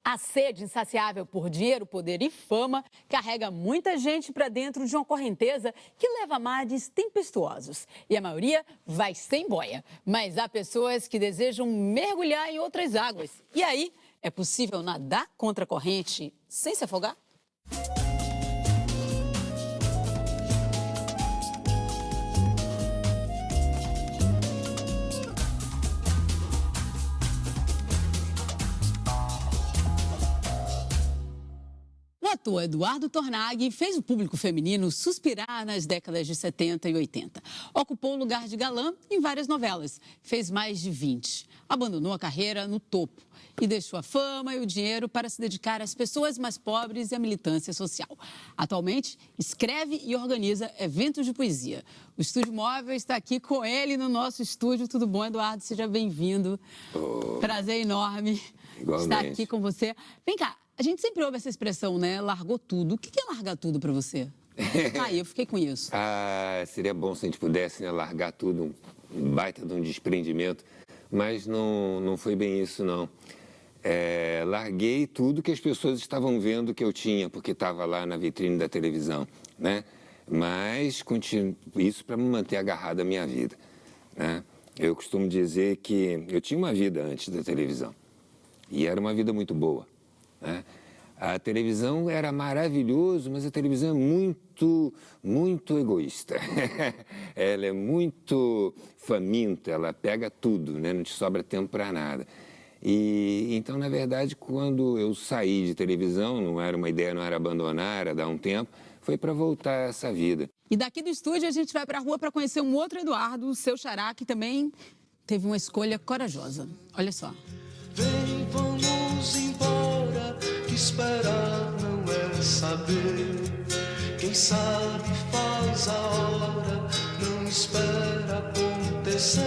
A sede insaciável por dinheiro, poder e fama carrega muita gente para dentro de uma correnteza que leva a mares tempestuosos. E a maioria vai sem boia. Mas há pessoas que desejam mergulhar em outras águas. E aí, é possível nadar contra a corrente sem se afogar? O ator Eduardo Tornag fez o público feminino suspirar nas décadas de 70 e 80. Ocupou o lugar de galã em várias novelas, fez mais de 20. Abandonou a carreira no topo e deixou a fama e o dinheiro para se dedicar às pessoas mais pobres e à militância social. Atualmente, escreve e organiza eventos de poesia. O Estúdio Móvel está aqui com ele no nosso estúdio. Tudo bom, Eduardo? Seja bem-vindo. Prazer enorme estar aqui com você. Vem cá. A gente sempre ouve essa expressão, né? Largou tudo. O que é largar tudo para você? Eu fiquei com isso. Seria bom se a gente pudesse, né, largar tudo, um baita de um desprendimento, mas não foi bem isso, não. Larguei tudo que as pessoas estavam vendo que eu tinha, porque estava lá na vitrine da televisão, né? Mas isso para me manter agarrado à minha vida, né? Eu costumo dizer que eu tinha uma vida antes da televisão, e era uma vida muito boa. A televisão era maravilhoso, mas a televisão é muito egoísta. Ela é muito faminta, ela pega tudo, né? Não te sobra tempo para nada. E então, na verdade, quando eu saí de televisão, não era uma ideia, não era abandonar, era dar um tempo, foi para voltar a essa vida. E daqui do estúdio a gente vai para a rua para conhecer um outro Eduardo, o seu xará, que também teve uma escolha corajosa. Olha só. Vem, vamos embora, que esperar não é saber. Quem sabe faz a hora, não espera acontecer.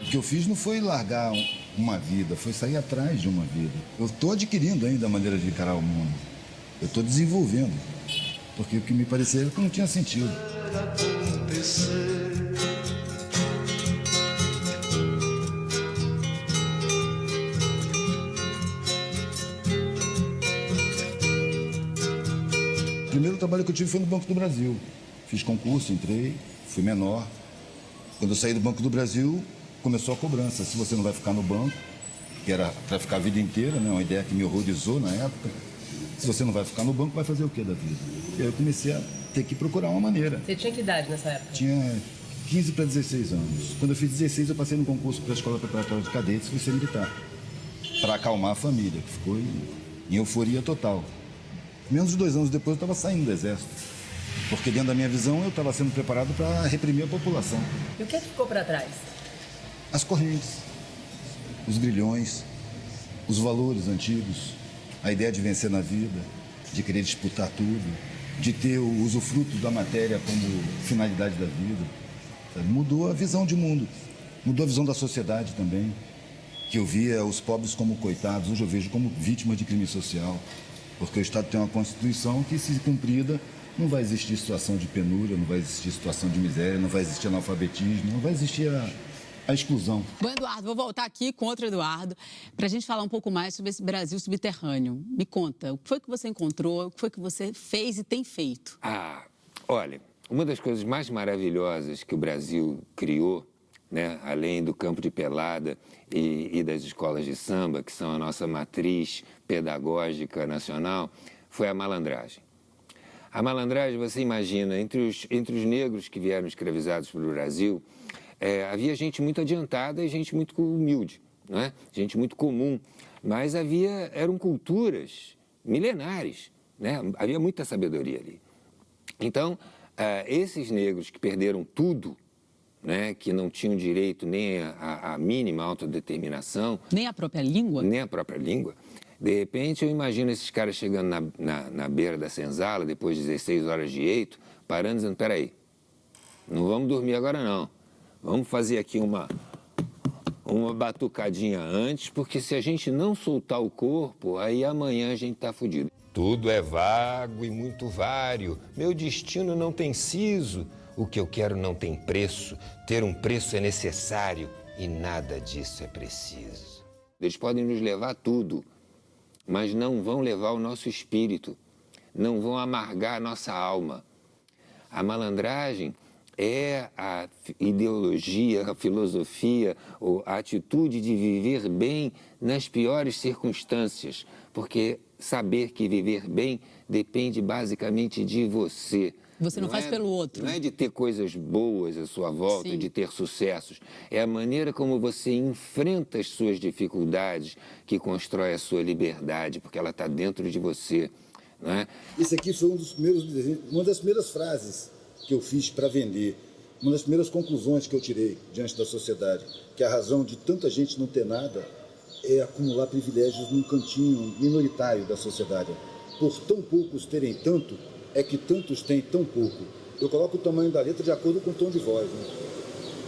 O que eu fiz não foi largar uma vida, foi sair atrás de uma vida. Eu estou adquirindo ainda a maneira de encarar o mundo. Eu estou desenvolvendo, porque o que me parecia que não tinha sentido. O primeiro trabalho que eu tive foi no Banco do Brasil. Fiz concurso, entrei, fui menor. Quando eu saí do Banco do Brasil, começou a cobrança. Se você não vai ficar no banco, que era para ficar a vida inteira, né? Uma ideia que me horrorizou na época. Se você não vai ficar no banco, vai fazer o que da vida? E aí eu comecei a ter que procurar uma maneira. Você tinha que idade nessa época? Tinha 15 para 16 anos. Quando eu fiz 16, eu passei no concurso para a Escola Preparatória de Cadetes e fui ser militar. Para acalmar a família, que ficou em euforia total. Menos de 2 anos depois, eu estava saindo do Exército. Porque dentro da minha visão, eu estava sendo preparado para reprimir a população. E o que ficou para trás? As correntes, os grilhões, os valores antigos, a ideia de vencer na vida, de querer disputar tudo, de ter o usufruto da matéria como finalidade da vida. Mudou a visão de mundo, mudou a visão da sociedade também, que eu via os pobres como coitados, hoje eu vejo como vítimas de crime social. Porque o Estado tem uma Constituição que, se cumprida, não vai existir situação de penúria, não vai existir situação de miséria, não vai existir analfabetismo, não vai existir a exclusão. Bom, Eduardo, vou voltar aqui com outro Eduardo para a gente falar um pouco mais sobre esse Brasil subterrâneo. Me conta, o que foi que você encontrou, o que foi que você fez e tem feito? Olha, uma das coisas mais maravilhosas que o Brasil criou, né, além do campo de pelada e das escolas de samba, que são a nossa matriz pedagógica nacional, foi a malandragem. A malandragem, você imagina, entre os negros que vieram escravizados pelo Brasil, havia gente muito adiantada e gente muito humilde, né? Gente muito comum, mas eram culturas milenares, né? Havia muita sabedoria ali. Então, esses negros que perderam tudo, né, que não tinham direito nem à mínima autodeterminação. Nem a própria língua? Nem a própria língua. De repente, eu imagino esses caras chegando na beira da senzala, depois de 16 horas de eito, parando e dizendo, peraí, não vamos dormir agora não. Vamos fazer aqui uma batucadinha antes, porque se a gente não soltar o corpo, aí amanhã a gente tá fudido. Tudo é vago e muito vário. Meu destino não tem siso. O que eu quero não tem preço. Ter um preço é necessário e nada disso é preciso. Eles podem nos levar tudo, mas não vão levar o nosso espírito, não vão amargar a nossa alma. A malandragem é a ideologia, a filosofia, ou a atitude de viver bem nas piores circunstâncias, porque saber que viver bem depende basicamente de você. Você não faz pelo outro. Não é de ter coisas boas à sua volta, Sim. de ter sucessos. É a maneira como você enfrenta as suas dificuldades que constrói a sua liberdade, porque ela está dentro de você. Não é? Esse aqui foi uma das primeiras frases que eu fiz para vender, uma das primeiras conclusões que eu tirei diante da sociedade, que a razão de tanta gente não ter nada é acumular privilégios num cantinho minoritário da sociedade. Por tão poucos terem tanto, é que tantos têm tão pouco. Eu coloco o tamanho da letra de acordo com o tom de voz. Né?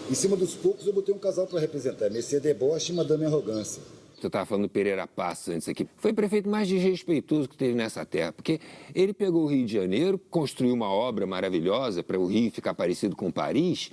Em cima dos poucos eu botei um casal para representar, Messias Deboche e Madame Arrogância. Eu estava falando do Pereira Passos antes aqui. Foi o prefeito mais desrespeitoso que teve nessa terra, porque ele pegou o Rio de Janeiro, construiu uma obra maravilhosa para o Rio ficar parecido com Paris,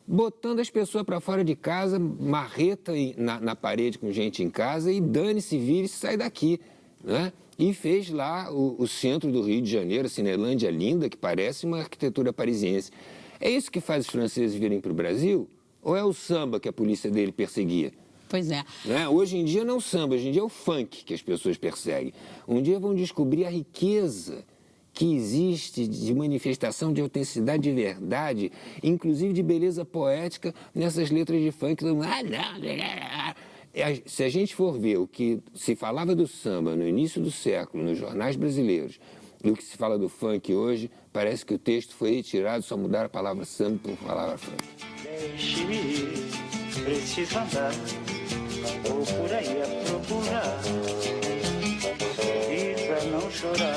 botando as pessoas para fora de casa, marreta na parede com gente em casa e dane-se, vire-se, sai daqui, né? E fez lá o centro do Rio de Janeiro, a Cinelândia linda, que parece uma arquitetura parisiense. É isso que faz os franceses virem para o Brasil? Ou é o samba que a polícia dele perseguia? Pois é. Né? Hoje em dia não é o samba, hoje em dia é o funk que as pessoas perseguem. Um dia vão descobrir a riqueza que existe de manifestação de autenticidade, de verdade, inclusive de beleza poética nessas letras de funk. Se a gente for ver o que se falava do samba no início do século, nos jornais brasileiros, e o que se fala do funk hoje, parece que o texto foi retirado, só mudaram a palavra samba por palavra funk. Deixe-me ir, preciso andar, vou por aí a procurar, e pra não chorar.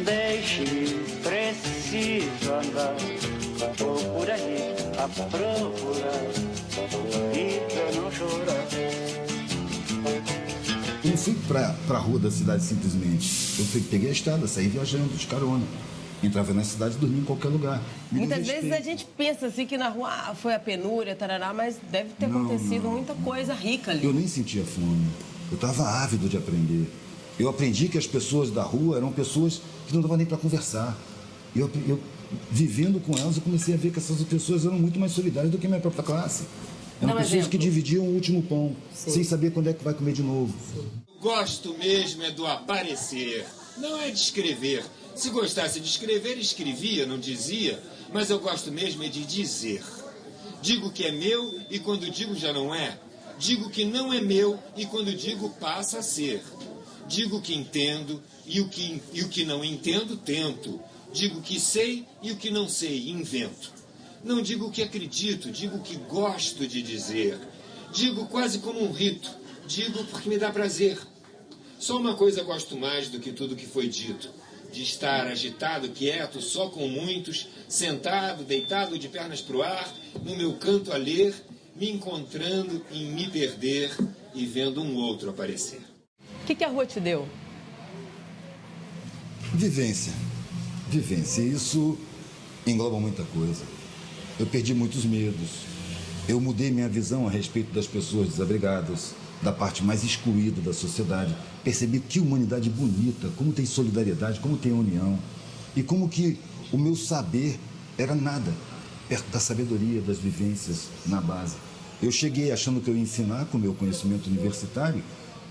Deixe-me ir, preciso andar, vou por aí a procurar, e pra não chorar. Eu não fui para a rua da cidade simplesmente. Eu peguei a estrada, saí viajando de carona. Entrava na cidade e dormia em qualquer lugar. Muitas vezes a gente pensa assim que na rua foi a penúria, tarará, mas deve ter acontecido muita coisa rica ali. Eu nem sentia fome. Eu estava ávido de aprender. Eu aprendi que as pessoas da rua eram pessoas que não davam nem para conversar. Eu, vivendo com elas, eu comecei a ver que essas pessoas eram muito mais solidárias do que a minha própria classe. Eram pessoas que dividiam o último pão, sem saber quando é que vai comer de novo. Gosto mesmo é do aparecer, não é de escrever. Se gostasse de escrever, escrevia, não dizia, mas eu gosto mesmo é de dizer. Digo que é meu e quando digo já não é. Digo que não é meu e quando digo passa a ser. Digo que entendo e o que não entendo, tento. Digo que sei e o que não sei, invento. Não digo que acredito, digo que gosto de dizer. Digo quase como um rito, digo porque me dá prazer. Só uma coisa gosto mais do que tudo que foi dito. De estar agitado, quieto, só com muitos, sentado, deitado de pernas pro ar, no meu canto a ler, me encontrando em me perder e vendo um outro aparecer. O que a rua te deu? Vivência. Isso engloba muita coisa. Eu perdi muitos medos. Eu mudei minha visão a respeito das pessoas desabrigadas, da parte mais excluída da sociedade. Percebi que humanidade bonita, como tem solidariedade, como tem união. E como que o meu saber era nada, perto da sabedoria, das vivências na base. Eu cheguei achando que eu ia ensinar com o meu conhecimento universitário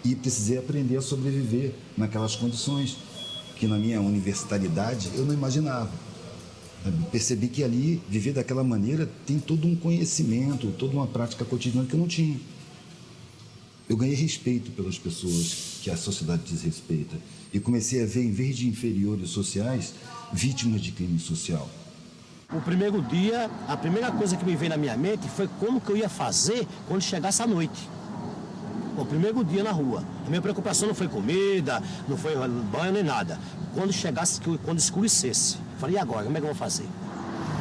e precisei aprender a sobreviver naquelas condições que na minha universitaridade eu não imaginava. Percebi que ali, viver daquela maneira, tem todo um conhecimento, toda uma prática cotidiana que eu não tinha. Eu ganhei respeito pelas pessoas que a sociedade desrespeita e comecei a ver, em vez de inferiores sociais, vítimas de crime social. O primeiro dia, a primeira coisa que me veio na minha mente foi como que eu ia fazer quando chegasse a noite. O primeiro dia na rua. A minha preocupação não foi comida, não foi banho nem nada. Quando chegasse, quando escurecesse. Falei, e agora? Como é que eu vou fazer?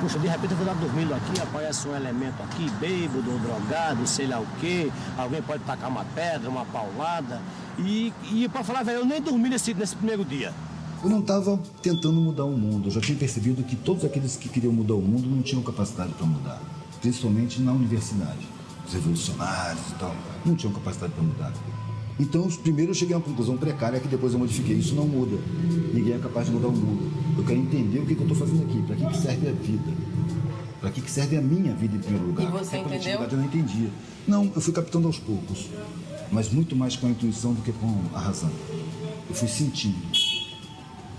Puxa, de repente eu vou estar dormindo aqui, aparece um elemento aqui, bêbado, drogado, sei lá o quê. Alguém pode tacar uma pedra, uma paulada. E para falar, velho, eu nem dormi nesse primeiro dia. Eu não estava tentando mudar o mundo. Eu já tinha percebido que todos aqueles que queriam mudar o mundo não tinham capacidade para mudar. Principalmente na universidade. os revolucionários e tal, não tinham capacidade para mudar. Então, primeiro eu cheguei a uma conclusão precária que depois eu modifiquei. Isso não muda. Ninguém é capaz de mudar o mundo. Eu quero entender o que eu estou fazendo aqui, para que serve a vida. Para que serve a minha vida em primeiro lugar. E você entendeu? Eu não entendia. Não, eu fui captando aos poucos. Mas muito mais com a intuição do que com a razão. Eu fui sentindo.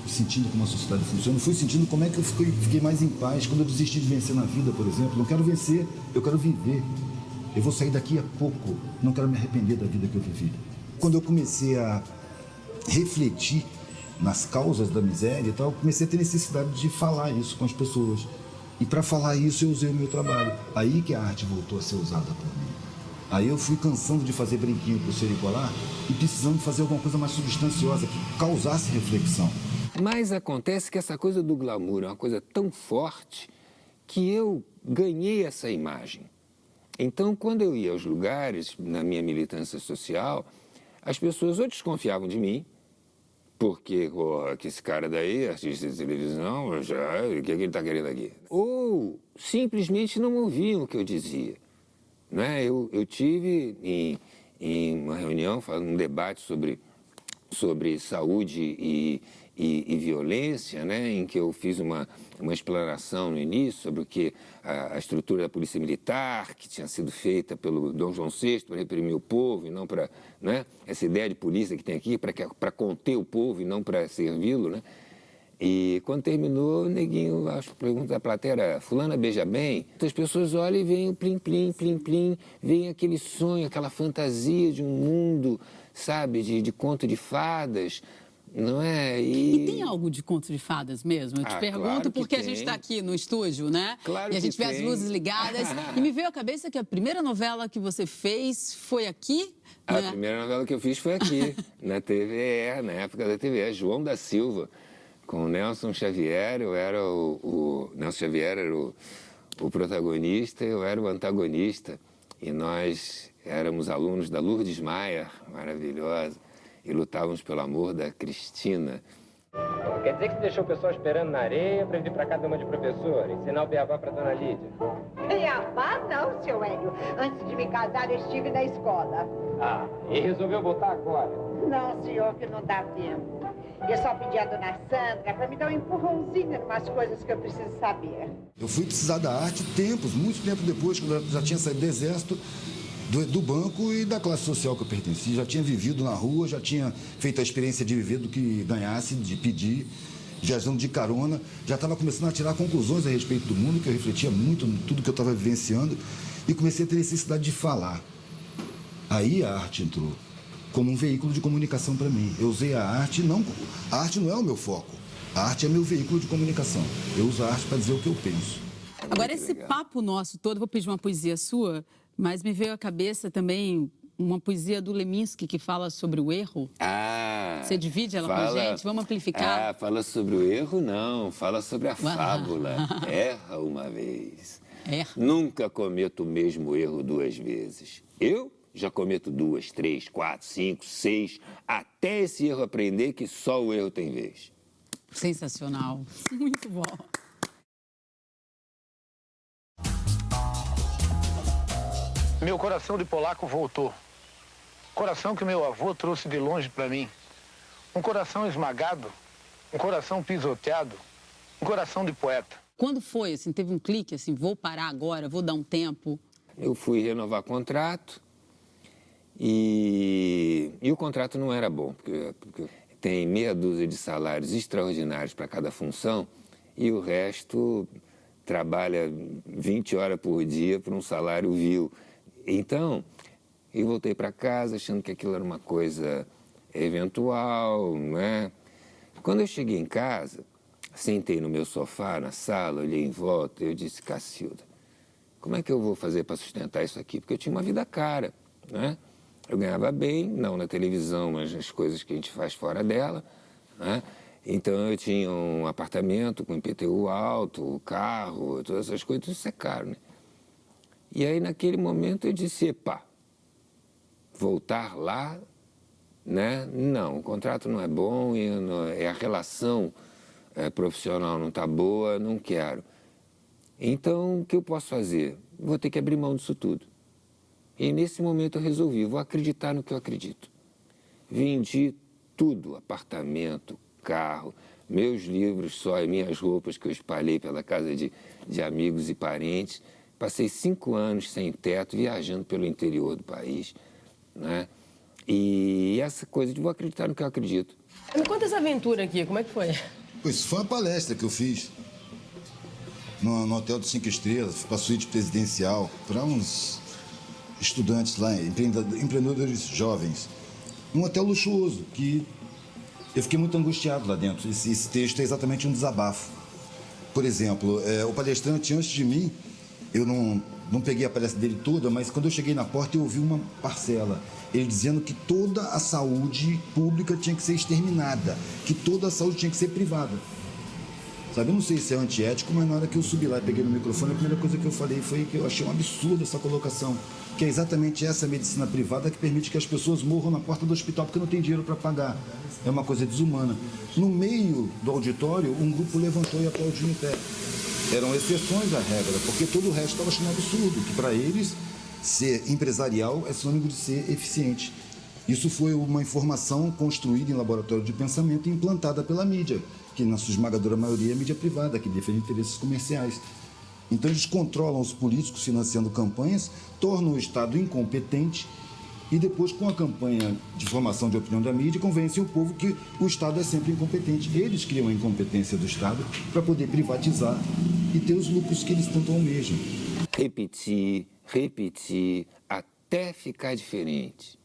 Fui sentindo como a sociedade funciona. Fui sentindo como é que eu fiquei mais em paz. Quando eu desisti de vencer na vida, por exemplo. Não quero vencer, eu quero viver. Eu vou sair daqui a pouco. Não quero me arrepender da vida que eu vivi. Quando eu comecei a refletir nas causas da miséria e tal, eu comecei a ter necessidade de falar isso com as pessoas. E para falar isso eu usei o meu trabalho. Aí que a arte voltou a ser usada por mim. Aí eu fui cansando de fazer brinquinho para o ser colar e precisando fazer alguma coisa mais substanciosa, que causasse reflexão. Mas acontece que essa coisa do glamour é uma coisa tão forte que eu ganhei essa imagem. Então, quando eu ia aos lugares, na minha militância social, as pessoas ou desconfiavam de mim, porque que esse cara daí, artista de televisão, o que ele está querendo aqui? Ou simplesmente não ouviam o que eu dizia. Né? Eu tive em uma reunião, um debate sobre saúde e violência, né? Em que eu fiz uma explanação no início sobre o que a estrutura da polícia militar, que tinha sido feita pelo Dom João VI para reprimir o povo e não para... Né? Essa ideia de polícia que tem aqui para conter o povo e não para servi-lo, né? E quando terminou, o neguinho, acho que pergunta da plateia era, fulana beija bem? Então as pessoas olham e veem o plim, plim, plim, plim, veem aquele sonho, aquela fantasia de um mundo, sabe, de conto de fadas, não é? E tem algo de conto de fadas mesmo? Eu te pergunto claro porque tem. A gente está aqui no estúdio, né? Claro e a gente vê tem. as luzes ligadas. E me veio à cabeça que a primeira novela que você fez foi aqui, A né? primeira novela que eu fiz foi aqui, na TVE, na época da TVE, João da Silva, com o Nelson Xavier. Eu era o Nelson Xavier era o protagonista, eu era o antagonista. E nós éramos alunos da Lourdes Maia, maravilhosa, e lutávamos pelo amor da Cristina. Quer dizer que você deixou o pessoal esperando na areia para vir para cá dar uma de professor, ensinar o beabá para dona Lídia? Beabá não, seu Hélio. Antes de me casar, eu estive na escola. Ah, e resolveu voltar agora? Não, senhor, que não dá tempo. Eu só pedi a dona Sandra para me dar um empurrãozinho em umas coisas que eu preciso saber. Eu fui precisar da arte muito tempo depois, quando eu já tinha saído do exército, do banco e da classe social que eu pertenci. Já tinha vivido na rua, já tinha feito a experiência de viver do que ganhasse, de pedir, viajando de carona. Já estava começando a tirar conclusões a respeito do mundo, que eu refletia muito em tudo que eu estava vivenciando. E comecei a ter necessidade de falar. Aí a arte entrou como um veículo de comunicação para mim. Eu usei a arte não é o meu foco. A arte é meu veículo de comunicação. Eu uso a arte para dizer o que eu penso. Agora, esse papo nosso todo, vou pedir uma poesia sua, mas me veio à cabeça também uma poesia do Leminski que fala sobre o erro. Você divide ela com a gente? Vamos amplificar? Fala sobre o erro, não. Fala sobre a fábula. Erra uma vez. Erra. Nunca cometo o mesmo erro 2 vezes. Eu já cometo 2, 3, 4, 5, 6, até esse erro aprender que só o erro tem vez. Sensacional. Muito bom. Meu coração de polaco voltou. Coração que meu avô trouxe de longe para mim. Um coração esmagado, um coração pisoteado, um coração de poeta. Quando foi, assim, teve um clique, assim, vou parar agora, vou dar um tempo? Eu fui renovar contrato e o contrato não era bom, porque tem meia dúzia de salários extraordinários para cada função e o resto trabalha 20 horas por dia por um salário vil. Então, eu voltei para casa achando que aquilo era uma coisa eventual, né? Quando eu cheguei em casa, sentei no meu sofá, na sala, olhei em volta e eu disse, Cacilda, como é que eu vou fazer para sustentar isso aqui? Porque eu tinha uma vida cara, né? Eu ganhava bem, não na televisão, mas nas coisas que a gente faz fora dela, né? Então eu tinha um apartamento com IPTU alto, carro, todas essas coisas, isso é caro, né? E aí naquele momento eu disse, epá, voltar lá, né? Não, o contrato não é bom, e a relação profissional não está boa, não quero. Então, o que eu posso fazer? Vou ter que abrir mão disso tudo. E nesse momento eu resolvi, vou acreditar no que eu acredito. Vendi tudo, apartamento, carro, meus livros só e minhas roupas que eu espalhei pela casa de amigos e parentes. Passei 5 anos sem teto, viajando pelo interior do país, né? E essa coisa de vou acreditar no que eu acredito. Me conta essa aventura aqui, como é que foi? Pois foi uma palestra que eu fiz no hotel de 5 estrelas, para a suíte presidencial, para uns estudantes lá, empreendedores jovens. Num hotel luxuoso, que eu fiquei muito angustiado lá dentro. Esse texto é exatamente um desabafo. Por exemplo, o palestrante antes de mim, eu não peguei a palestra dele toda, mas quando eu cheguei na porta eu ouvi uma parcela. Ele dizendo que toda a saúde pública tinha que ser exterminada, que toda a saúde tinha que ser privada. Sabe, eu não sei se é antiético, mas na hora que eu subi lá e peguei no microfone, a primeira coisa que eu falei foi que eu achei um absurdo essa colocação, que é exatamente essa medicina privada que permite que as pessoas morram na porta do hospital porque não tem dinheiro para pagar. É uma coisa desumana. No meio do auditório, um grupo levantou e aplaudiu em pé. Eram exceções à regra, porque todo o resto estava achando absurdo, que para eles ser empresarial é sinônimo de ser eficiente. Isso foi uma informação construída em laboratório de pensamento e implantada pela mídia, que na sua esmagadora maioria é mídia privada, que defende interesses comerciais. Então eles controlam os políticos financiando campanhas, tornam o Estado incompetente e depois, com a campanha de formação de opinião da mídia, convencem o povo que o Estado é sempre incompetente. Eles criam a incompetência do Estado para poder privatizar e ter os lucros que eles tanto almejam. Repetir, até ficar diferente.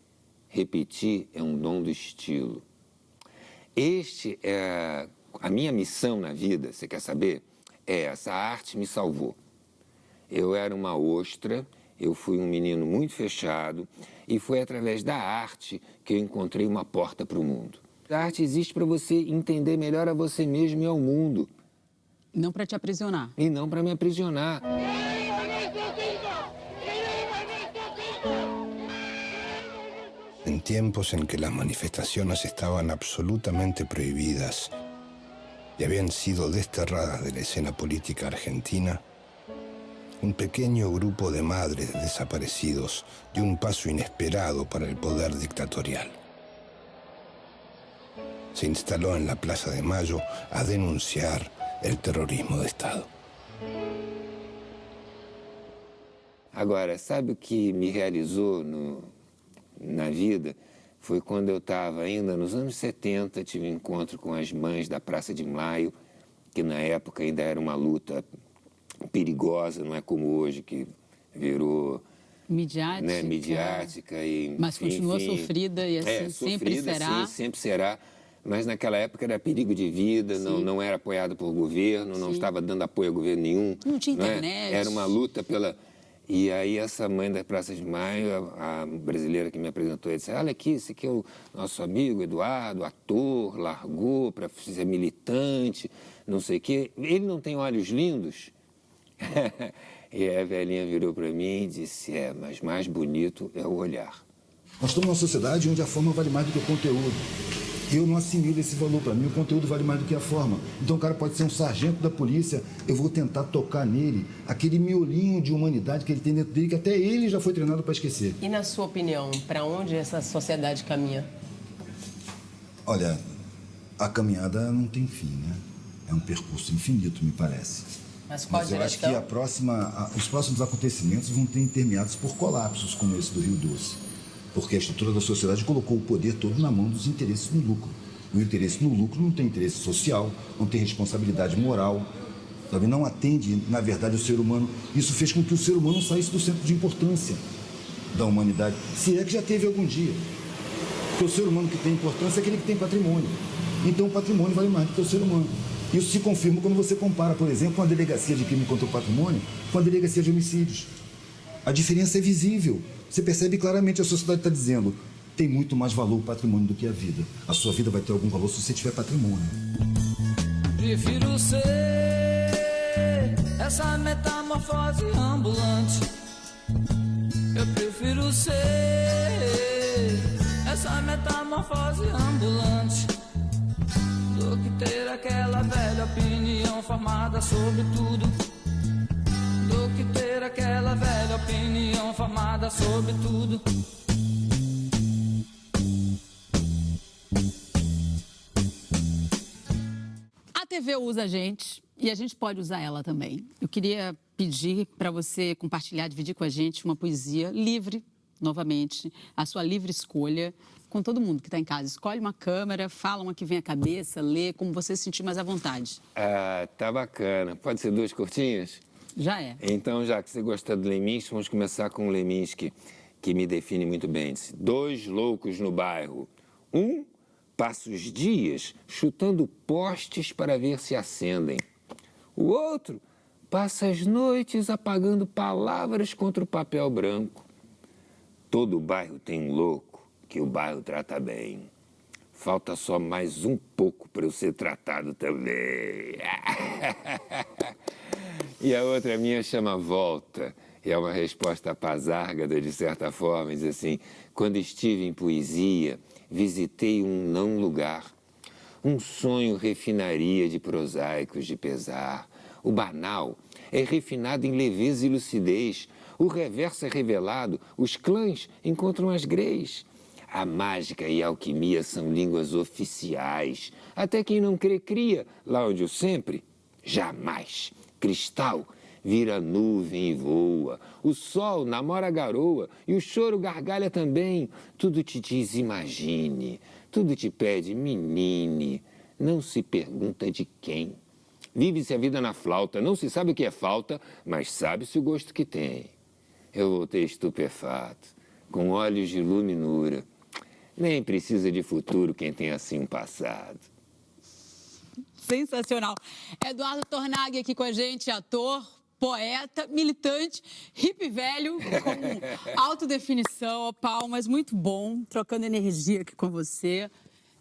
Repetir é um dom do estilo. Este é a minha missão na vida, você quer saber? Essa arte me salvou. Eu era uma ostra, eu fui um menino muito fechado e foi através da arte que eu encontrei uma porta para o mundo. A arte existe para você entender melhor a você mesmo e ao mundo. Não para te aprisionar. E não para me aprisionar. En tiempos en que las manifestaciones estaban absolutamente prohibidas y habían sido desterradas de la escena política argentina, un pequeño grupo de madres de desaparecidos dio un paso inesperado para el poder dictatorial. Se instaló en la Plaza de Mayo a denunciar el terrorismo de Estado. Agora, sabe o que me realizou na vida? Foi quando eu estava ainda nos anos 70, tive um encontro com as mães da Praça de Maio, que na época ainda era uma luta perigosa, não é como hoje, que virou midiática, né, midiática mas continua sofrida e assim sempre será. Sim, sempre será. Mas naquela época era perigo de vida, não era apoiado por governo, não estava dando apoio a governo nenhum. Não tinha internet. Era uma luta pela... E aí essa mãe da Praça de Maio, a brasileira que me apresentou, disse, olha aqui, esse aqui é o nosso amigo Eduardo, ator, largou para ser militante, não sei o quê. Ele não tem olhos lindos? E a velhinha virou para mim e disse, mas mais bonito é o olhar. Nós estamos numa sociedade onde a forma vale mais do que o conteúdo. Eu não assimilo esse valor. Para mim, o conteúdo vale mais do que a forma. Então, o cara pode ser um sargento da polícia, eu vou tentar tocar nele aquele miolinho de humanidade que ele tem dentro dele, que até ele já foi treinado para esquecer. E, na sua opinião, para onde essa sociedade caminha? Olha, a caminhada não tem fim, né? É um percurso infinito, me parece. Mas qual eu acho que os próximos acontecimentos vão ter intermeados por colapsos como esse do Rio Doce. Porque a estrutura da sociedade colocou o poder todo na mão dos interesses no lucro. E o interesse no lucro não tem interesse social, não tem responsabilidade moral, sabe? Não atende, na verdade, o ser humano. Isso fez com que o ser humano saísse do centro de importância da humanidade, se é que já teve algum dia. Porque o ser humano que tem importância é aquele que tem patrimônio. Então o patrimônio vale mais do que o ser humano. Isso se confirma quando você compara, por exemplo, uma delegacia de crime contra o patrimônio com a delegacia de homicídios. A diferença é visível. Você percebe claramente, a sociedade está dizendo, tem muito mais valor o patrimônio do que a vida. A sua vida vai ter algum valor se você tiver patrimônio. Prefiro ser essa metamorfose ambulante. Eu prefiro ser essa metamorfose ambulante do que ter aquela velha opinião formada sobre tudo. do que ter aquela velha opinião formada sobre tudo. A TV usa a gente e a gente pode usar ela também. Eu queria pedir para você compartilhar, dividir com a gente uma poesia livre, novamente, a sua livre escolha, com todo mundo que está em casa. Escolhe uma câmera, fala uma que vem à cabeça, lê, como você se sentir mais à vontade. Ah, tá bacana. Pode ser 2 curtinhas? Já é. Então, já que você gosta do Leminski, vamos começar com o Leminski, que me define muito bem. 2 loucos no bairro. Um passa os dias chutando postes para ver se acendem. O outro passa as noites apagando palavras contra o papel branco. Todo bairro tem um louco que o bairro trata bem. Falta só mais um pouco para eu ser tratado também. E a outra minha chama Volta. E é uma resposta apazárgada, de certa forma. Diz assim: quando estive em poesia, visitei um não lugar. Um sonho refinaria de prosaicos de pesar. O banal é refinado em leveza e lucidez. O reverso é revelado. Os clãs encontram as greis. A mágica e a alquimia são línguas oficiais. Até quem não crê, cria. Lá onde o sempre, jamais. Cristal vira nuvem e voa. O sol namora a garoa e o choro gargalha também. Tudo te diz imagine. Tudo te pede menine. Não se pergunta de quem. Vive-se a vida na flauta. Não se sabe o que é falta, mas sabe-se o gosto que tem. Eu voltei estupefato, com olhos de luminura. Nem precisa de futuro quem tem assim um passado. Sensacional. Eduardo Tornag aqui com a gente, ator, poeta, militante, hippie velho, com autodefinição, palmas, muito bom, trocando energia aqui com você.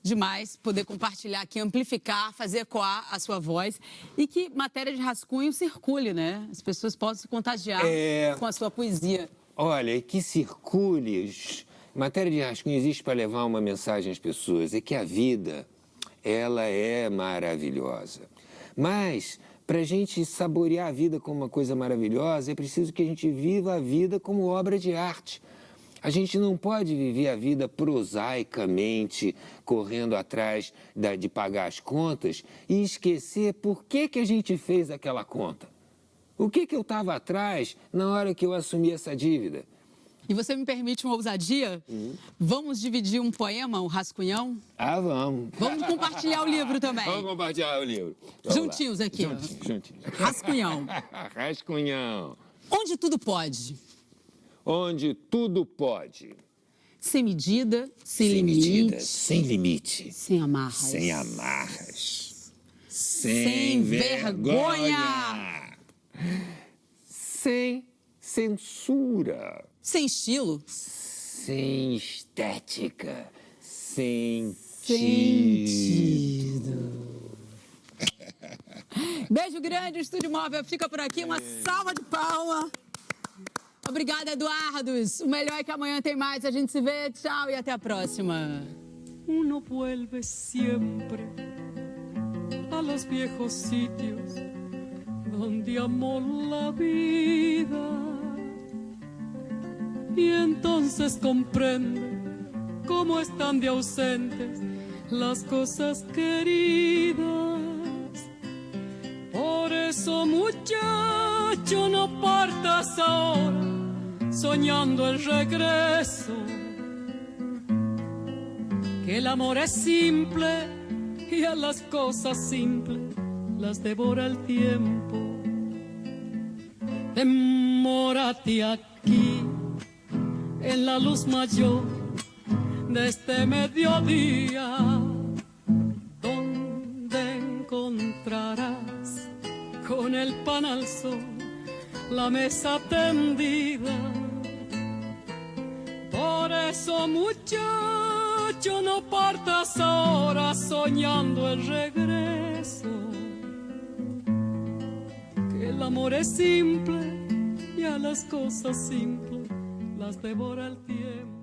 Demais poder compartilhar aqui, amplificar, fazer ecoar a sua voz e que matéria de rascunho circule, né? As pessoas possam se contagiar com a sua poesia. Olha, que circule. Matéria de rascunho existe para levar uma mensagem às pessoas. É que a vida, ela é maravilhosa. Mas, para a gente saborear a vida como uma coisa maravilhosa, é preciso que a gente viva a vida como obra de arte. A gente não pode viver a vida prosaicamente, correndo atrás de pagar as contas e esquecer por que a gente fez aquela conta. O que eu estava atrás na hora que eu assumi essa dívida? E você me permite uma ousadia? Vamos dividir um poema, um rascunhão? Ah, vamos. Vamos compartilhar o livro também. Vamos compartilhar o livro. Juntinhos aqui. Juntinhos. Rascunhão. Rascunhão. Onde tudo pode. Onde tudo pode. Sem medida, sem limite. Sem limite. Sem amarras. Sem amarras. Sem vergonha. Sem censura. Sem estilo. Sem estética. Sem sentido. Beijo grande, o Estúdio Móvel fica por aqui. Uma salva de palmas. Obrigada, Eduardos. O melhor é que amanhã tem mais. A gente se vê. Tchau e até a próxima. Uno vuelve siempre a los viejos sitios donde amó la vida y entonces comprende cómo están de ausentes las cosas queridas. Por eso, muchacho, no partas ahora soñando el regreso, que el amor es simple y a las cosas simples las devora el tiempo. Demórate aquí en la luz mayor de este mediodía, donde encontrarás con el pan al sol la mesa tendida. Por eso, muchacho, no partas ahora soñando el regreso, que el amor es simple y a las cosas simples las devora el tiempo.